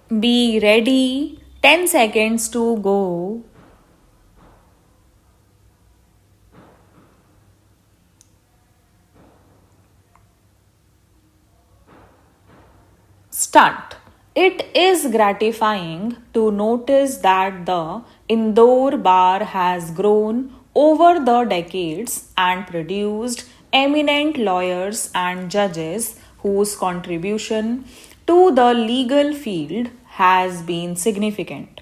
Be ready. 10 seconds to go. Start. It is gratifying to notice that the Indore bar has grown over the decades and produced eminent lawyers and judges whose contribution to the legal field has been significant.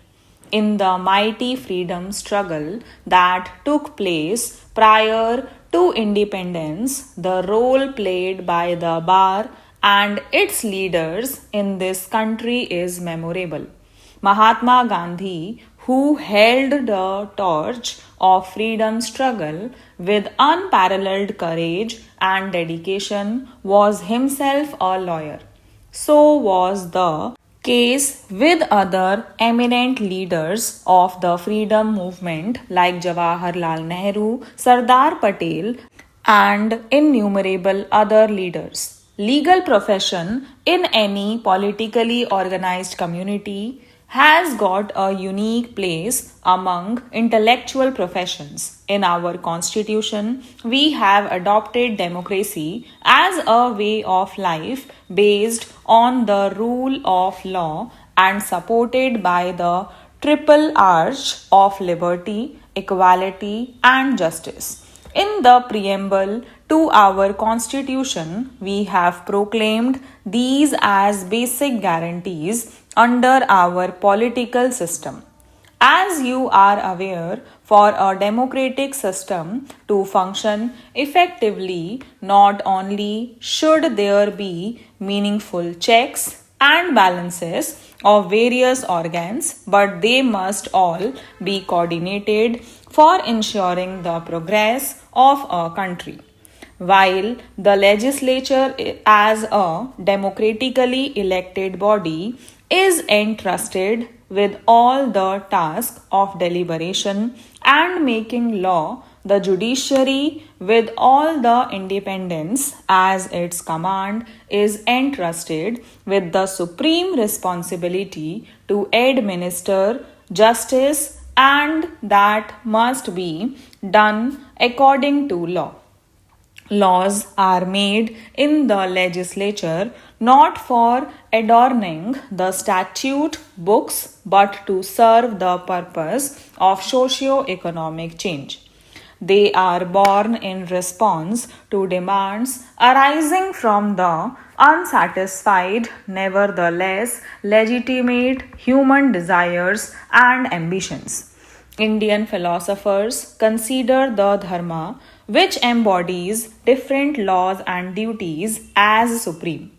In the mighty freedom struggle that took place prior to independence, the role played by the bar and its leaders in this country is memorable. Mahatma Gandhi, who held the torch of freedom struggle with unparalleled courage and dedication, was himself a lawyer. So was the case with other eminent leaders of the freedom movement like Jawaharlal Nehru, Sardar Patel, and innumerable other leaders. Legal profession in any politically organized community has got a unique place among intellectual professions. In our constitution, we have adopted democracy as a way of life based on the rule of law and supported by the triple arch of liberty, equality, and justice. In the preamble to our Constitution, we have proclaimed these as basic guarantees under our political system. As you are aware, for a democratic system to function effectively, not only should there be meaningful checks and balances of various organs, but they must all be coordinated for ensuring the progress of a country. While the legislature, as a democratically elected body, is entrusted with all the tasks of deliberation and making law, the judiciary, with all the independence as its command, is entrusted with the supreme responsibility to administer justice, and that must be done according to law. Laws are made in the legislature not for adorning the statute books but to serve the purpose of socio-economic change. They are born in response to demands arising from the unsatisfied, nevertheless legitimate human desires and ambitions. Indian philosophers consider the Dharma, which embodies different laws and duties, as supreme.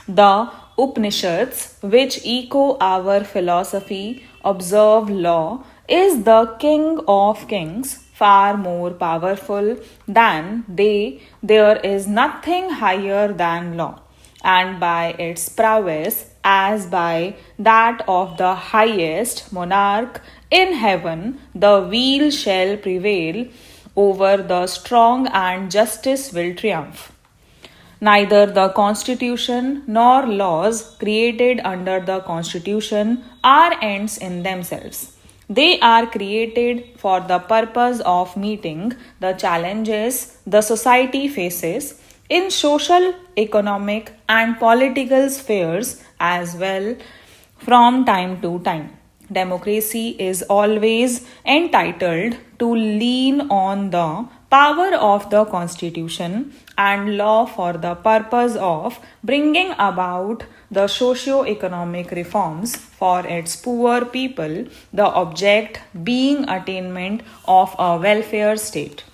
The Upanishads, which echo our philosophy, observe law is the king of kings, far more powerful than they. There is nothing higher than law, and by its prowess, as by that of the highest monarch in heaven, the weal shall prevail over the strong and justice will triumph. Neither the Constitution nor laws created under the Constitution are ends in themselves. They are created for the purpose of meeting the challenges the society faces in social, economic, and political spheres as well from time to time. Democracy is always entitled to lean on the power of the Constitution and law for the purpose of bringing about the socio-economic reforms for its poor people, the object being attainment of a welfare state.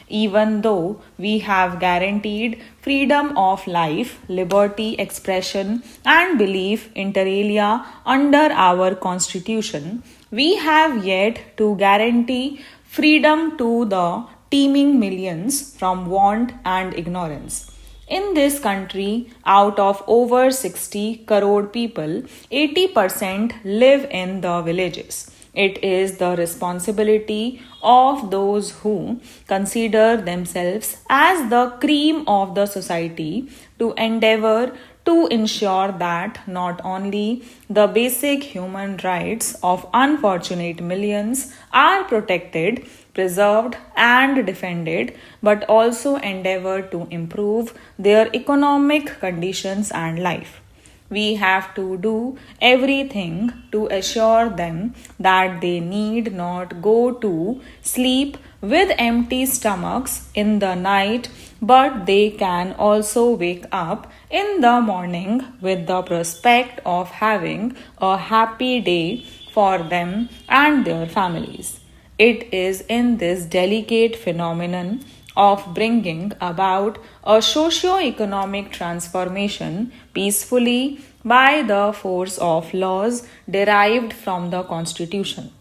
Even though we have guaranteed freedom of life, liberty, expression, and belief inter alia under our Constitution, we have yet to guarantee freedom to the teeming millions from want and ignorance. In this country, out of over 60 crore people, 80% live in the villages. It is the responsibility of those who consider themselves as the cream of the society to endeavor to ensure that not only the basic human rights of unfortunate millions are protected, preserved, and defended, but also endeavor to improve their economic conditions and life. We have to do everything to assure them that they need not go to sleep with empty stomachs in the night, but they can also wake up in the morning with the prospect of having a happy day for them and their families. It is in this delicate phenomenon of bringing about a socio-economic transformation peacefully by the force of laws derived from the Constitution.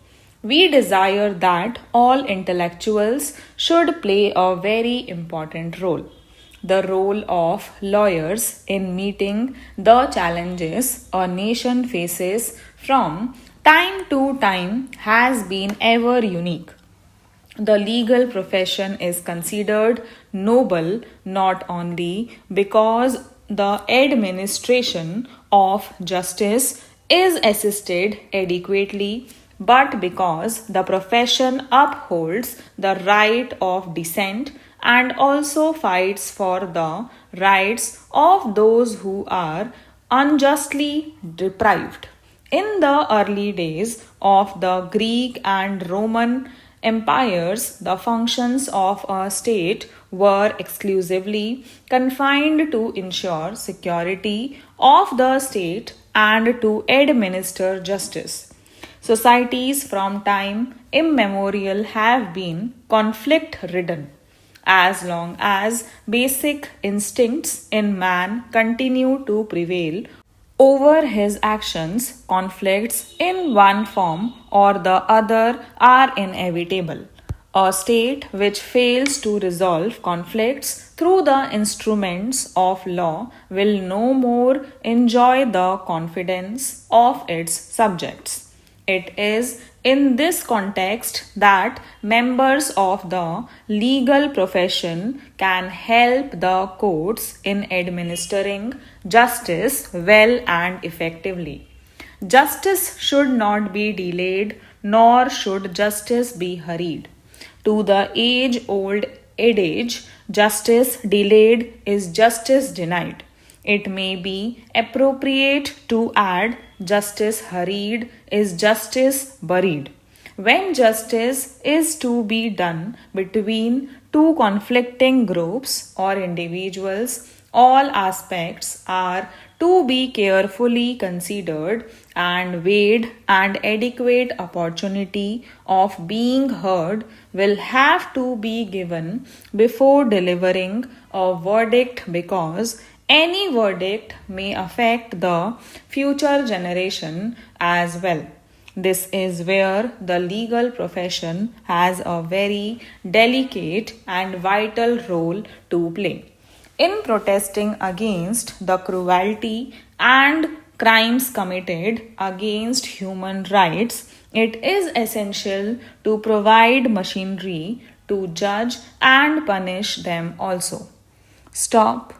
We desire that all intellectuals should play a very important role. The role of lawyers in meeting the challenges a nation faces from time to time has been ever unique. The legal profession is considered noble not only because the administration of justice is assisted adequately, but because the profession upholds the right of dissent and also fights for the rights of those who are unjustly deprived. In the early days of the Greek and Roman empires, the functions of a state were exclusively confined to ensure security of the state and to administer justice. Societies from time immemorial have been conflict ridden. As long as basic instincts in man continue to prevail over his actions, conflicts in one form or the other are inevitable. A state which fails to resolve conflicts through the instruments of law will no more enjoy the confidence of its subjects. It is in this context that members of the legal profession can help the courts in administering justice well and effectively. Justice should not be delayed, nor should justice be hurried. To the age old adage, justice delayed is justice denied. It may be appropriate to add justice hurried is justice buried. When justice is to be done between two conflicting groups or individuals, all aspects are to be carefully considered and weighed, and adequate opportunity of being heard will have to be given before delivering a verdict, because any verdict may affect the future generation as well. This is where the legal profession has a very delicate and vital role to play. In protesting against the cruelty and crimes committed against human rights, it is essential to provide machinery to judge and punish them also. Stop.